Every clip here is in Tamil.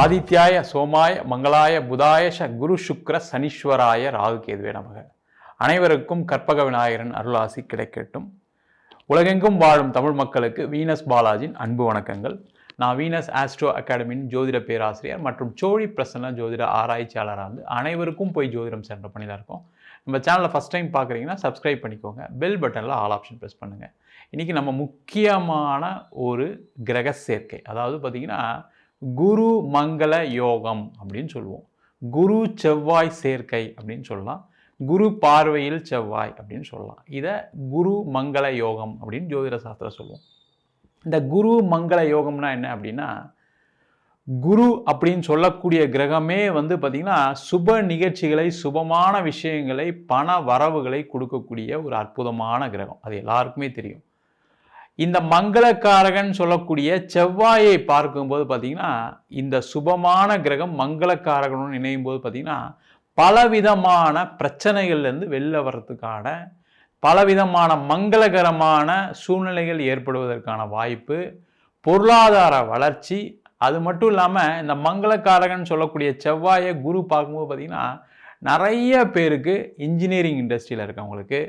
ஆதித்யாய சோமாய மங்களாய புதாய குரு சுக்ர சனீஸ்வராய ராகு கேதுவே நமக. அனைவருக்கும் கற்பக விநாயகரின் அருளாசி கிடைக்கட்டும். உலகெங்கும் வாழும் தமிழ் மக்களுக்கு வீனஸ் பாலாஜின் அன்பு வணக்கங்கள். நான் வீனஸ் ஆஸ்ட்ரோ அகாடமியின் ஜோதிட பேராசிரியர் மற்றும் சோழி பிரசன்ன ஜோதிட ஆராய்ச்சியாளராக இருந்து அனைவருக்கும் போய் ஜோதிடம் சென்ற பண்ணி தான் இருக்கோம். நம்ம சேனலை ஃபஸ்ட் டைம் பார்க்குறீங்கன்னா சப்ஸ்கிரைப் பண்ணிக்கோங்க, பெல் பட்டனில் ஆல் ஆப்ஷன் ப்ரெஸ் பண்ணுங்கள். இன்றைக்கி நம்ம முக்கியமான ஒரு கிரக சேர்க்கை, அதாவது பார்த்திங்கன்னா குரு மங்கள யோகம் அப்படின்னு சொல்லுவோம். குரு செவ்வாய் சேர்க்கை அப்படின்னு சொல்லலாம், குரு பார்வையில் செவ்வாய் அப்படின்னு சொல்லலாம். இதை குரு மங்கள யோகம் அப்படின்னு ஜோதிட சாஸ்திரம் சொல்லுவோம். இந்த குரு மங்கள யோகம்னா என்ன அப்படின்னா, குரு அப்படின்னு சொல்லக்கூடிய கிரகமே பார்த்திங்கன்னா சுப நிகழ்ச்சிகளை, சுபமான விஷயங்களை, பண வரவுகளை கொடுக்கக்கூடிய ஒரு அற்புதமான கிரகம். அது எல்லாருக்குமே தெரியும். இந்த மங்களக்காரகன் சொல்லக்கூடிய செவ்வாயை பார்க்கும்போது பார்த்திங்கன்னா, இந்த சுபமான கிரகம் மங்களக்காரகனும் இணையும் போது பார்த்திங்கன்னா பலவிதமான பிரச்சனைகள்லேருந்து வெளில வர்றதுக்கான, பலவிதமான மங்களகரமான சூழ்நிலைகள் ஏற்படுவதற்கான வாய்ப்பு, பொருளாதார வளர்ச்சி. அது மட்டும் இல்லாமல் இந்த மங்களக்காரகன் சொல்லக்கூடிய செவ்வாயை குரு பார்க்கும்போது பார்த்திங்கன்னா நிறைய பேருக்கு இன்ஜினியரிங் இண்டஸ்ட்ரியில் இருக்கவங்களுக்கு,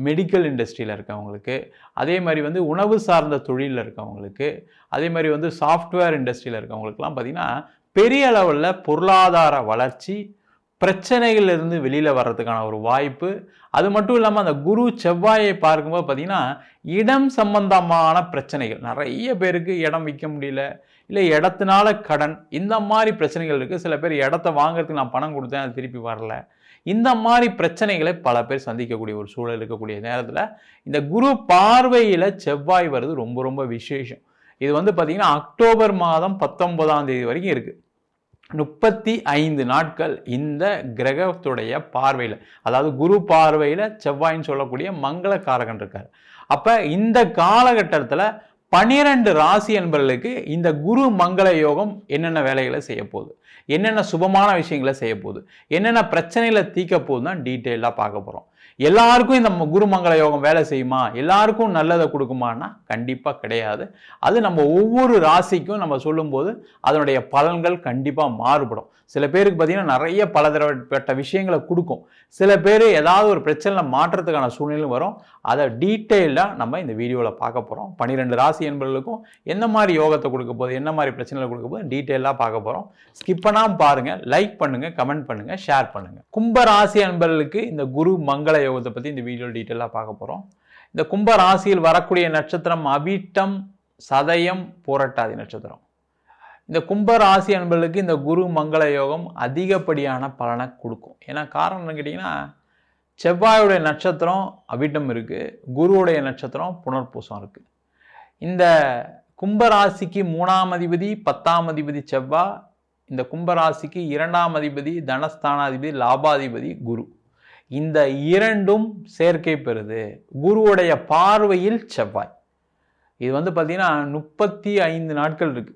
மெடிக்கல் இண்டஸ்ட்ரியில் இருக்கவங்களுக்கு, அதே மாதிரி உணவு சார்ந்த தொழிலில் இருக்கவங்களுக்கு, அதே மாதிரி சாஃப்ட்வேர் இண்டஸ்ட்ரியில் இருக்கவங்களுக்குலாம் பார்த்திங்கன்னா பெரிய அளவில் பொருளாதார வளர்ச்சி, பிரச்சனைகள்லேருந்து வெளியில் வர்றதுக்கான ஒரு வாய்ப்பு. அது மட்டும் இல்லாமல் அந்த குரு செவ்வாயை பார்க்கும்போது பார்த்திங்கன்னா இடம் சம்பந்தமான பிரச்சனைகள், நிறைய பேருக்கு இடம் விற்க முடியல, இல்லை இடத்தினால கடன், இந்த மாதிரி பிரச்சனைகள் இருக்குது. சில பேர் இடத்த வாங்குறதுக்கு நான் பணம் கொடுத்தேன், அது திருப்பி வரல. இந்த மாதிரி பிரச்சனைகளை பல பேர் சந்திக்கக்கூடிய ஒரு சூழல் இருக்கக்கூடிய நேரத்தில் இந்த குரு பார்வையில் செவ்வாய் வருது ரொம்ப ரொம்ப விசேஷம். இது பார்த்திங்கன்னா அக்டோபர் மாதம் 19ஆம் தேதி வரைக்கும் இருக்குது. 35 நாட்கள் இந்த கிரகத்துடைய பார்வையில், அதாவது குரு பார்வையில் செவ்வாயின்னு சொல்லக்கூடிய மங்களக்காரகன் இருக்கார். அப்போ இந்த காலகட்டத்தில் 12 ராசி என்பவர்களுக்கு இந்த குரு மங்கள யோகம் என்னென்ன வேலைகளை செய்ய போகுது, என்னென்ன சுபமான விஷயங்களை செய்ய போகுது, என்னென்ன பிரச்சனைகளை தீர்க்க போகுதுன்னு தான் டீட்டெயிலாக பார்க்க போகிறோம். எல்லாருக்கும் இந்த குரு மங்கள யோகம் வேலை செய்யுமா, எல்லாருக்கும் நல்லதை கொடுக்குமான்னா கண்டிப்பாக கிடையாது. அது நம்ம ஒவ்வொரு ராசிக்கும் நம்ம சொல்லும்போது அதனுடைய பலன்கள் கண்டிப்பாக மாறுபடும். சில பேருக்கு பார்த்திங்கன்னா நிறைய பலதரப்பட்ட விஷயங்களை கொடுக்கும், சில பேர் ஏதாவது ஒரு பிரச்சனை மாற்றத்துக்கான சூழ்நிலையும் வரும். அதை டீட்டெயிலாக நம்ம இந்த வீடியோவில் பார்க்க போகிறோம். 12 ராசி என்பவர்களுக்கும் என்ன மாதிரி யோகத்தை கொடுக்க போகுது, என்ன மாதிரி பிரச்சனைகளை கொடுக்க போகுது டீட்டெயிலாக பார்க்க போகிறோம். ஸ்கிப் பண்ணாமல் பாருங்கள், லைக் பண்ணுங்கள், கமெண்ட் பண்ணுங்கள், ஷேர் பண்ணுங்கள். கும்ப ராசி என்பவர்களுக்கு இந்த குரு மங்கள யோகத்தை பற்றி இந்த வீடியோ டீட்டெயிலாக பார்க்க போகிறோம். இந்த கும்ப ராசியில் வரக்கூடிய நட்சத்திரம் அவிட்டம், சதயம், பூரட்டாதி நட்சத்திரம். இந்த கும்ப ராசி என்பவர்களுக்கு இந்த குரு மங்கள யோகம் அதிகப்படியான பலனை கொடுக்கும். ஏன்னா காரணம் என்ன கேட்டிங்கன்னா, செவ்வாயுடைய நட்சத்திரம் அவிட்டம் இருக்குது, குருவுடைய நட்சத்திரம் புனர்பூசம் இருக்குது. இந்த கும்பராசிக்கு 3ஆம் அதிபதி 10ஆம் அதிபதி செவ்வாய், இந்த கும்பராசிக்கு 2ஆம் அதிபதி தனஸ்தானாதிபதி லாபாதிபதி குரு. இந்த இரண்டும் சேர்க்கை பெறுது குருவுடைய பார்வையில் செவ்வாய். இது பார்த்திங்கன்னா 35 நாட்கள் இருக்குது.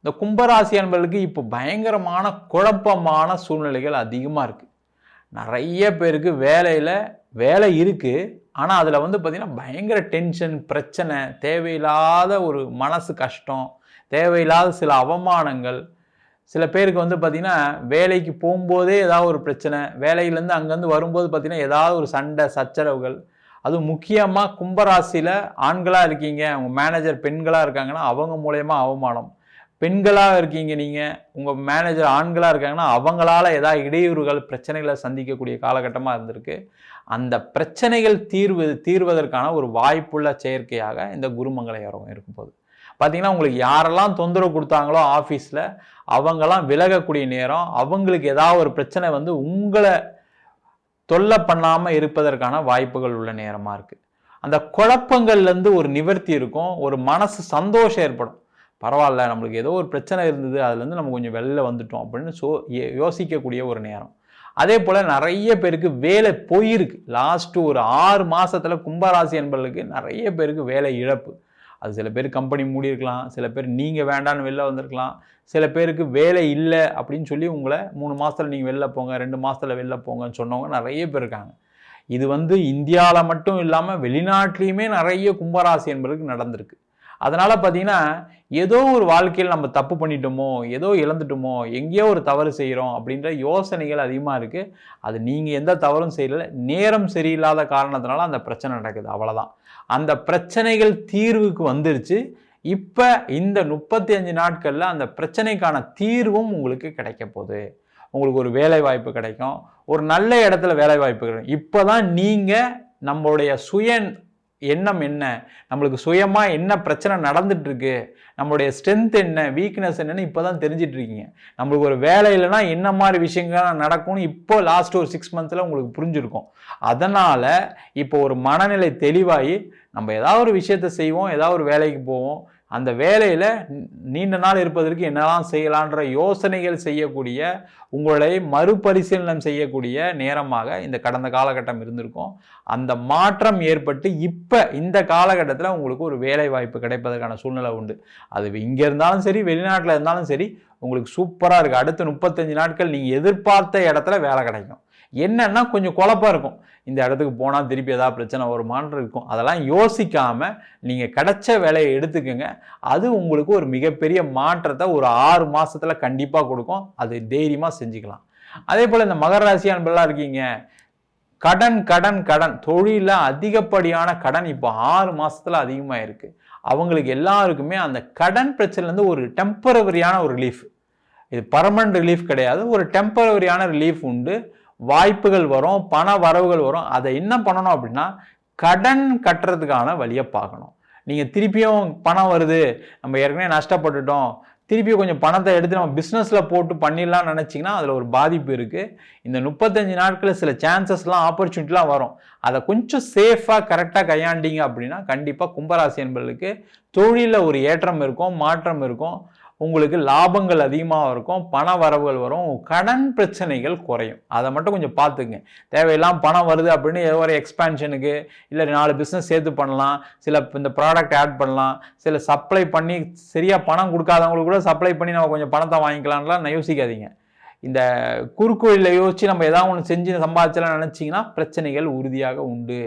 இந்த கும்பராசி என்பவர்களுக்கு இப்போ பயங்கரமான குழப்பமான சூழ்நிலைகள் அதிகமாக இருக்குது. நிறைய பேருக்கு வேலை இருக்குது, ஆனால் அதில் பார்த்திங்கன்னா பயங்கர டென்ஷன், பிரச்சனை, தேவையில்லாத ஒரு மனசு கஷ்டம், தேவையில்லாத சில அவமானங்கள். சில பேருக்கு பார்த்திங்கன்னா வேலைக்கு போகும்போதே ஏதாவது ஒரு பிரச்சனை, வேலையிலேருந்து அங்கேருந்து வரும்போது பார்த்திங்கன்னா ஏதாவது ஒரு சண்டை சச்சரவுகள். அதுவும் முக்கியமாக கும்பராசியில் ஆண்களாக இருக்கீங்க, உங்கள் மேனேஜர் பெண்களாக இருக்காங்கன்னா அவங்க மூலயமா அவமானம், பெண்களாக இருக்கீங்க நீங்கள், உங்கள் மேனேஜர் ஆண்களாக இருக்காங்கன்னா அவங்களால ஏதாவது இடையூறுகள், பிரச்சனைகளை சந்திக்கக்கூடிய காலகட்டமாக இருந்திருக்கு. அந்த பிரச்சனைகள் தீர்வதற்கான ஒரு வாய்ப்புள்ள செயற்கையாக இந்த குருமங்கள யோகம் இருக்கும்போது பார்த்திங்கன்னா உங்களுக்கு யாரெல்லாம் தொந்தரவு கொடுத்தாங்களோ ஆஃபீஸில் அவங்கெல்லாம் விலகக்கூடிய நேரம், அவங்களுக்கு ஏதாவது ஒரு பிரச்சனை உங்களை தொல்லை பண்ணாமல் இருப்பதற்கான வாய்ப்புகள் உள்ள நேரமாக இருக்குது. அந்த குழப்பங்கள்லேருந்து ஒரு நிவர்த்தி இருக்கும், ஒரு மனசு சந்தோஷம் ஏற்படும். பரவாயில்ல, நம்மளுக்கு ஏதோ ஒரு பிரச்சனை இருந்தது, அதுலேருந்து நம்ம கொஞ்சம் வெளில வந்துட்டோம் அப்படின்னு யோசிக்கக்கூடிய ஒரு நேரம். அதே போல் நிறைய பேருக்கு வேலை போயிருக்கு. லாஸ்ட்டு ஒரு 6 மாதத்தில் கும்பராசி என்பவர்களுக்கு நிறைய பேருக்கு வேலை இழப்பு. அது சில பேர் கம்பெனி மூடியிருக்கலாம், சில பேர் நீங்கள் வேண்டான்னு வெளில வந்திருக்கலாம், சில பேருக்கு வேலை இல்லை அப்படின்னு சொல்லி உங்களை 3 மாதத்தில் நீங்கள் வெளில போங்க, 2 மாதத்தில் வெளில போங்கன்னு சொன்னவங்க நிறைய பேர் இருக்காங்க. இது இந்தியாவில் மட்டும் இல்லாமல் வெளிநாட்டிலையுமே நிறைய கும்பராசி என்பவர்களுக்கு நடந்திருக்கு. அதனால் பார்த்தீங்கன்னா ஏதோ ஒரு வாழ்க்கையில் நம்ம தப்பு பண்ணிட்டோமோ, ஏதோ இழந்துட்டோமோ, எங்கேயோ ஒரு தவறு செய்கிறோம் அப்படின்ற யோசனைகள் அதிகமாக இருக்குது. அது நீங்கள் எந்த தவறும் செய்யலை, நேரம் சரியில்லாத காரணத்தினால அந்த பிரச்சனை நடக்குது, அவ்வளோதான். அந்த பிரச்சனைகள் தீர்வுக்கு வந்துருச்சு. இப்போ இந்த 35 நாட்களில் அந்த பிரச்சனைக்கான தீர்வும் உங்களுக்கு கிடைக்க போகுது. உங்களுக்கு ஒரு வேலை வாய்ப்பு கிடைக்கும், ஒரு நல்ல இடத்துல வேலை வாய்ப்பு கிடைக்கும். இப்போ தான் நீங்கள் நம்மளுடைய எண்ணம் என்ன, நம்மளுக்கு சுயமாக என்ன பிரச்சனை நடந்துட்டு இருக்கு, நம்மளுடைய ஸ்ட்ரென்த் என்ன, வீக்னஸ் என்னன்னு இப்போ தான் தெரிஞ்சிட்டு இருக்கீங்க. நம்மளுக்கு ஒரு வேலை இல்லைன்னா என்ன மாதிரி விஷயங்கள் நடக்கும்னு இப்போ லாஸ்ட் ஒரு 6 மந்த்ஸில் உங்களுக்கு புரிஞ்சிருக்கும். அதனால் இப்போ ஒரு மனநிலை தெளிவாகி நம்ம ஏதாவது ஒரு விஷயத்தை செய்வோம், ஏதாவது ஒரு வேலைக்கு போவோம், அந்த வேலையில் நீண்ட நாள் இருப்பதற்கு என்னெல்லாம் செய்யலான்ற யோசனைகள் செய்யக்கூடிய, உங்களை மறுபரிசீலனம் செய்யக்கூடிய நேரமாக இந்த கடந்த காலகட்டம் இருந்திருக்கும். அந்த மாற்றம் ஏற்பட்டு இப்போ இந்த காலகட்டத்தில் உங்களுக்கு ஒரு வேலை வாய்ப்பு கிடைப்பதற்கான சூழ்நிலை உண்டு. அது இங்கே இருந்தாலும் சரி, வெளிநாட்டில் இருந்தாலும் சரி, உங்களுக்கு சூப்பராக இருக்குது. அடுத்த 35 நாட்கள் நீங்கள் எதிர்பார்த்த இடத்துல வேலை கிடைக்கும். என்னன்னா கொஞ்சம் குழப்பம் இருக்கும், இந்த இடத்துக்கு போனால் திருப்பி ஏதாவது பிரச்சனை வருமானு இருக்கும். அதெல்லாம் யோசிக்காமல் நீங்கள் கிடைச்ச வேலையை எடுத்துக்கோங்க. அது உங்களுக்கு ஒரு மிகப்பெரிய மாற்றத்தை ஒரு 6 மாதத்தில் கண்டிப்பாக கொடுக்கும். அது தைரியமாக செஞ்சுக்கலாம். அதே போல் இந்த மகர ராசி அன்பெல்லாம் இருக்கீங்க, கடன் கடன் கடன் தொழிலில் அதிகப்படியான கடன் இப்போ 6 மாதத்தில் அதிகமாக இருக்குது. அவங்களுக்கு எல்லாருக்குமே அந்த கடன் பிரச்சனைலேருந்து ஒரு டெம்பரவரியான ஒரு ரிலீஃப், இது பர்மனன்ட் ரிலீஃப் கிடையாது, ஒரு டெம்பரவரியான ரிலீஃப் உண்டு. வாய்ப்புகள் வரும், பண வரவுகள் வரும். அதை என்ன பண்ணணும் அப்படின்னா, கடன் கட்டுறதுக்கான வழியை பார்க்கணும். நீங்கள் திருப்பியும் பணம் வருது, நம்ம ஏற்கனவே நஷ்டப்பட்டுட்டோம், திருப்பியும் கொஞ்சம் பணத்தை எடுத்து நம்ம பிஸ்னஸில் போட்டு பண்ணிடலாம்னு நினச்சிங்கன்னா அதில் ஒரு பாதிப்பு இருக்குது. இந்த 35 நாட்களில் சில சான்சஸ்லாம் ஆப்பர்ச்சுனிட்டிலாம் வரும். அதை கொஞ்சம் சேஃபாக கரெக்டாக கையாண்டிங்க அப்படின்னா கண்டிப்பாக கும்பராசி என்பவர்களுக்கு தொழிலில் ஒரு ஏற்றம் இருக்கும், மாற்றம் இருக்கும், உங்களுக்கு லாபங்கள் அதிகமாக இருக்கும், பண வரவுகள் வரும், கடன் பிரச்சனைகள் குறையும். அதை மட்டும் கொஞ்சம் பார்த்துங்க. தேவையில்லாமல் பணம் வருது அப்படின்னு ஏதோ ஒரு எக்ஸ்பேன்ஷனுக்கு இல்லை 4 பிஸ்னஸ் சேர்த்து பண்ணலாம், சில இந்த ப்ராடக்ட் ஆட் பண்ணலாம், சில சப்ளை பண்ணி சரியாக பணம் கொடுக்காதவங்களுக்கு கூட சப்ளை பண்ணி நம்ம கொஞ்சம் பணத்தை வாங்கிக்கலாம்லாம் யோசிக்காதீங்க. இந்த குறுக்கோளில் யோசித்து நம்ம ஏதாவது ஒன்று செஞ்சு சம்பாதிச்சலாம் நினச்சிங்கன்னா பிரச்சனைகள் உறுதியாக உண்டு.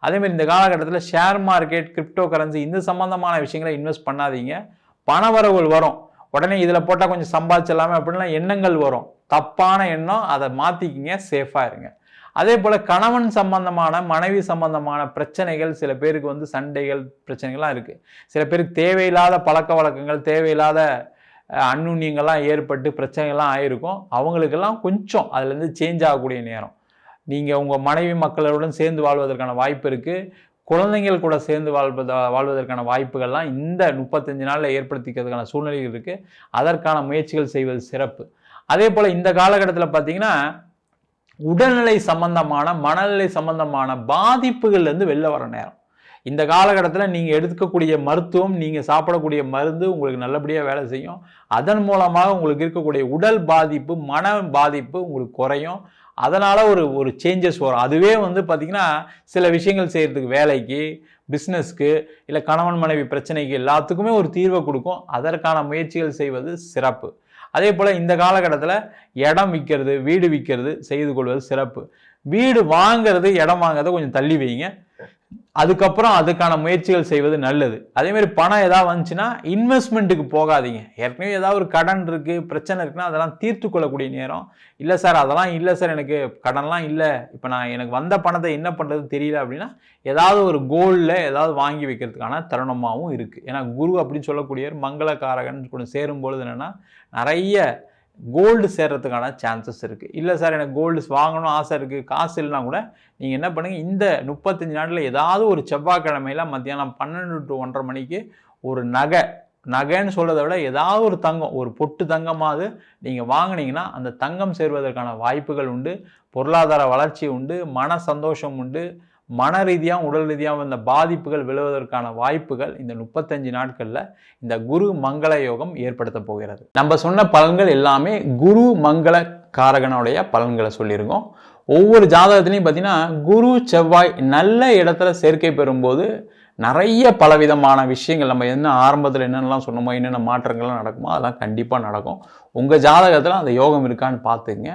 அதேமாதிரி இந்த காலகட்டத்தில் ஷேர் மார்க்கெட், கிரிப்டோ கரன்சி இந்த சம்மந்தமான விஷயங்களை இன்வெஸ்ட் பண்ணாதீங்க. பண வரவுகள் வரும், உடனே இதில் போட்டால் கொஞ்சம் சம்பாதிச்சிடலாமே அப்படின்லாம் எண்ணங்கள் வரும். தப்பான எண்ணம், அதை மாற்றிக்கிங்க, சேஃபாக இருங்க. அதே போல் கணவன் சம்பந்தமான, மனைவி சம்பந்தமான பிரச்சனைகள் சில பேருக்கு சண்டைகள் பிரச்சனைகள்லாம் இருக்குது. சில பேருக்கு தேவையில்லாத பழக்க வழக்கங்கள், தேவையில்லாத அந்நுண்ணியங்கள்லாம் ஏற்பட்டு பிரச்சனைகள்லாம் ஆகிருக்கும். அவங்களுக்கெல்லாம் கொஞ்சம் அதுலேருந்து சேஞ்ச் ஆகக்கூடிய நேரம். நீங்கள் உங்கள் மனைவி மக்களுடன் சேர்ந்து வாழ்வதற்கான வாய்ப்பு இருக்குது. குழந்தைகள் கூட சேர்ந்து வாழ்வதற்கான வாய்ப்புகள்லாம் இந்த 35 நாளில் ஏற்படுத்திக்கிறதுக்கான சூழ்நிலைகள் இருக்குது. அதற்கான முயற்சிகள் செய்வது சிறப்பு. அதே போல் இந்த காலகட்டத்தில் பார்த்தீங்கன்னா உடல்நிலை சம்பந்தமான, மனநிலை சம்பந்தமான பாதிப்புகள்லேருந்து வெளில வர நேரம். இந்த காலகட்டத்தில் நீங்கள் எடுக்கக்கூடிய மருத்துவம், நீங்கள் சாப்பிடக்கூடிய மருந்து உங்களுக்கு நல்லபடியாக வேலை செய்யும். அதன் மூலமாக உங்களுக்கு இருக்கக்கூடிய உடல் பாதிப்பு, மன பாதிப்பு உங்களுக்கு குறையும். அதனால் ஒரு சேஞ்சஸ் வரும். அதுவே பார்த்திங்கன்னா சில விஷயங்கள் செய்கிறதுக்கு, வேலைக்கு, பிஸ்னஸ்க்கு, இல்லை கணவன் மனைவி பிரச்சனைக்கு எல்லாத்துக்குமே ஒரு தீர்வை கொடுக்கும். அதற்கான முயற்சிகள் செய்வது சிறப்பு. அதே போல் இந்த காலகட்டத்தில் இடம் விற்கிறது, வீடு விற்கிறது செய்து கொள்வது சிறப்பு. வீடு வாங்கிறது, இடம் வாங்கிறத கொஞ்சம் தள்ளி வைங்க. அதுக்கப்புறம் அதுக்கான முயற்சிகள் செய்வது நல்லது. அதேமாதிரி பணம் ஏதாவது வந்துச்சுன்னா இன்வெஸ்ட்மெண்ட்டுக்கு போகாதீங்க. ஏற்கனவே ஏதாவது ஒரு கடன் இருக்குது, பிரச்சனை இருக்குன்னா அதெல்லாம் தீர்த்து கொள்ளக்கூடிய நேரம். இல்லை சார் அதெல்லாம் இல்லை சார், எனக்கு கடன்லாம் இல்லை, இப்போ எனக்கு வந்த பணத்தை என்ன பண்ணுறது தெரியல அப்படின்னா ஏதாவது ஒரு கோல்டில் ஏதாவது வாங்கி வைக்கிறதுக்கான தருணமாகவும் இருக்குது. ஏன்னா குரு அப்படின்னு சொல்லக்கூடியவர் மங்களகாரகன் கூட சேரும்பொழுது என்னென்னா நிறைய கோல்டு சேர்றதுக்கான சான்சஸ் இருக்குது. இல்லை சார் எனக்கு கோல்டு வாங்கணும் ஆசை இருக்குது, காசு இல்லைனா கூட நீங்கள் என்ன பண்ணுங்கள், இந்த 35 நாட்டில் ஏதாவது ஒரு செவ்வாய்க்கிழமையில் மத்தியானம் 12 to 1:30 மணிக்கு ஒரு நகைன்னு சொல்கிறத விட ஏதாவது ஒரு தங்கம், ஒரு பொட்டு தங்கமாவது நீங்கள் வாங்கினீங்கன்னா அந்த தங்கம் சேர்வதற்கான வாய்ப்புகள் உண்டு. பொருளாதார வளர்ச்சி உண்டு, மன சந்தோஷம் உண்டு, மன ரீதியாக உடல் ரீதியாக இந்த பாதிப்புகள் விழுவதற்கான வாய்ப்புகள் இந்த 35 நாட்களில் இந்த குரு மங்கள யோகம் ஏற்படுத்த போகிறது. நம்ம சொன்ன பலன்கள் எல்லாமே குரு மங்கள காரகனுடைய பலன்களை சொல்லியிருக்கோம். ஒவ்வொரு ஜாதகத்திலையும் பார்த்தீங்கன்னா குரு செவ்வாய் நல்ல இடத்துல சேர்க்கை பெறும்போது நிறைய பலவிதமான விஷயங்கள் நம்ம என்ன ஆரம்பத்தில் என்னென்னலாம் சொன்னோமோ என்னென்ன மாற்றங்கள்லாம் நடக்குமோ அதெல்லாம் கண்டிப்பாக நடக்கும். உங்கள் ஜாதகத்தில் அந்த யோகம் இருக்கான்னு பார்த்துங்க.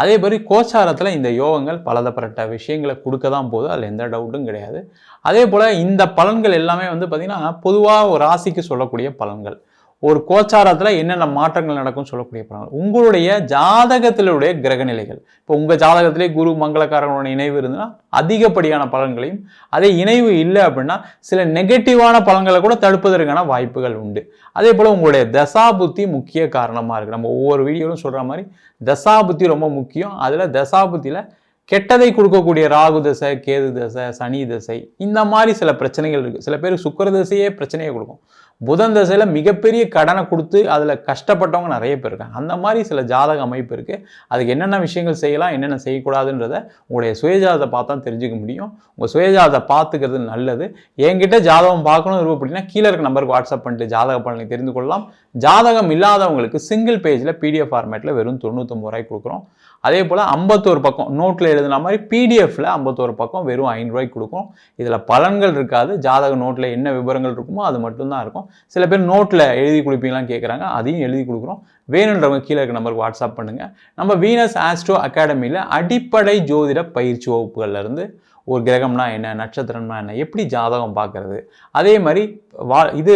அதே மாதிரி கோச்சாரத்தில் இந்த யோகங்கள் பலதரப்பட்ட விஷயங்களை கொடுக்க தான் போகுது, அதில் எந்த டவுட்டும் கிடையாது. அதே போல் இந்த பலன்கள் எல்லாமே வந்து பார்த்திங்கன்னா பொதுவாக ஒரு ராசிக்கு சொல்லக்கூடிய பலன்கள். ஒரு கோச்சாரத்தில் என்னென்ன மாற்றங்கள் நடக்கும்னு சொல்லக்கூடிய பலன்கள் உங்களுடைய ஜாதகத்திலுடைய கிரக நிலைகள். இப்போ உங்கள் ஜாதகத்திலே குரு மங்களக்காரனோட இணைவு இருந்ததுன்னா அதிகப்படியான பலன்களையும், அதே இணைவு இல்லை அப்படின்னா சில நெகட்டிவான பலன்களை கூட தடுப்பதற்கான வாய்ப்புகள் உண்டு. அதே போல் உங்களுடைய தசாபுத்தி முக்கிய காரணமாக இருக்குது. நம்ம ஒவ்வொரு வீடியோவிலும் சொல்கிற மாதிரி தசாபுத்தி ரொம்ப முக்கியம். அதில் தசாபுத்தியில் கெட்டதை கொடுக்கக்கூடிய ராகு தசை, கேது தசை, சனி தசை, இந்த மாதிரி சில பிரச்சனைகள் இருக்குது. சில பேருக்கு சுக்கிர தசையே பிரச்சனையை கொடுக்கும். புதன் தசையில் மிகப்பெரிய கடனை கொடுத்து அதில் கஷ்டப்பட்டவங்க நிறைய பேர் இருக்காங்க. அந்த மாதிரி சில ஜாதக அமைப்பு இருக்குது. அதுக்கு என்னென்ன விஷயங்கள் செய்யலாம், என்னென்ன செய்யக்கூடாதுன்றத உங்களுடைய சுயஜாதத்தை பார்த்தா தெரிஞ்சுக்க முடியும். உங்கள் சுயஜாதத்தை பார்த்துக்கிறது நல்லது. என்கிட்ட ஜாதகம் பார்க்கணும் விருப்பப்பட்டீங்கன்னா கீழே இருக்க நம்பருக்கு வாட்ஸ்அப் பண்ணிட்டு ஜாதக பலனை தெரிந்து கொள்ளலாம். ஜாதகம் இல்லாதவங்களுக்கு சிங்கிள் பேஜில் PDF ஃபார்மேட்டில் வெறும் 99 ரூபாய்க்கு கொடுக்குறோம். அதே போல் 51 பக்கம் நோட்டில் எழுதுன மாதிரி PDFல 51 பக்கம் வெறும் 5 ரூபாய்க்கு கொடுக்கும். இதில் பலன்கள் இருக்காது. ஜாதக நோட்டில் என்ன விவரங்கள் இருக்குமோ அது மட்டும்தான் இருக்கும். சில பேர் நோட்டில் எழுதி கொடுப்பீங்களான்னு கேட்குறாங்க, அதையும் எழுதி கொடுக்குறோம். வேணுன்றவங்க கீழே இருக்க நம்பருக்கு வாட்ஸ்அப் பண்ணுங்கள். நம்ம வீனஸ் ஆஸ்ட்ரோ அகாடமியில் அடிப்படை ஜோதிட பயிற்சி வகுப்புகள்லேருந்து ஒரு கிரகம்னா என்ன, நட்சத்திரம்னா என்ன, எப்படி ஜாதகம் பார்க்கறது, அதே மாதிரி இது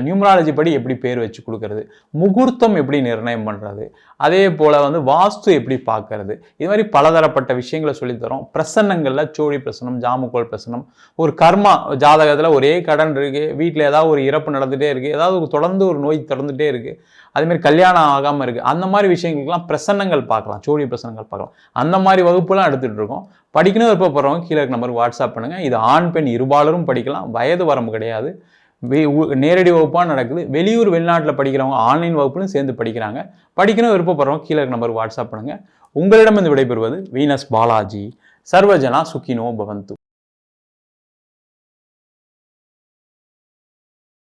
நியூமராலஜி படி எப்படி பேர் வச்சு கொடுக்கறது, முகூர்த்தம் எப்படி நிர்ணயம் பண்ணுறது, அதே போல் வந்து வாஸ்து எப்படி பார்க்கறது, இது மாதிரி பலதரப்பட்ட விஷயங்களை சொல்லித்தரோம். பிரசன்னங்களில் சோழி பிரசனம், ஜாமுக்கோல் பிரசனம், ஒரு கர்மா ஜாதகத்தில் ஒரே கடன் இருக்குது, வீட்டில் ஏதாவது ஒரு இறப்பு நடந்துகிட்டே இருக்குது, ஏதாவது தொடர்ந்து ஒரு நோய் தொடர்ந்துகிட்டே இருக்குது, அதேமாதிரி கல்யாணம் ஆகாமல் இருக்குது, அந்த மாதிரி விஷயங்களுக்கெல்லாம் பிரசன்னங்கள் பார்க்கலாம், சோழி பிரசனங்கள் பார்க்கலாம். அந்த மாதிரி வகுப்புலாம் எடுத்துகிட்டு இருக்கோம். படிக்கணும் விருப்பப்படுறவங்க கீழே நம்பருக்கு வாட்ஸ்அப் பண்ணுங்கள். இது ஆண் பெண் இருபாலரும் படிக்கலாம், வயது வரம்பு கிடையாது. நேரடி வகுப்பாக நடக்குது. வெளியூர் வெளிநாட்டில் படிக்கிறவங்க ஆன்லைன் வகுப்புலையும் சேர்ந்து படிக்கிறாங்க. படிக்கணும் விருப்பப்படுறவங்க கீழே நம்பருக்கு வாட்ஸ்அப் பண்ணுங்கள். உங்களிடம் விடைபெறுவது வீனஸ் பாலாஜி. சர்வஜனா சுகினோ பவந்து.